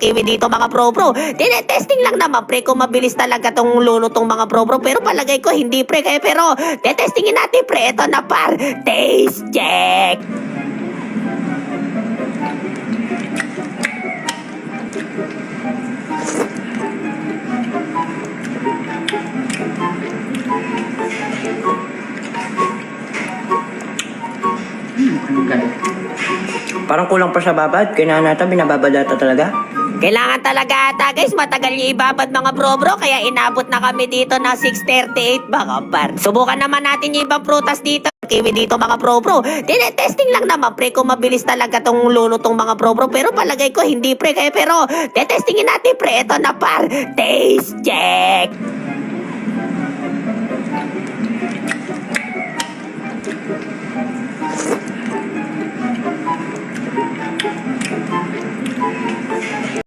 kiwi dito mga bro. Tinetesting lang naman pre kung mabilis talaga tong lulutong mga bro. Pero palagay ko hindi pre kaya pero tetestingin natin pre. Ito na par. Taste check. Parang kulang pa sa babad. Kailangan natin binababad ata talaga. Kailangan talaga ata guys, matagal yung ibabad mga bro, kaya inabot na kami dito na 6:38 mga par. Subukan naman natin yung ibang prutas dito. Kiwi dito mga bro. Tinetesting lang naman pre kung mabilis talaga tong lulutong mga bro. Pero palagay ko hindi pre kaya pero tetestingin natin pre. Ito na par. Taste check.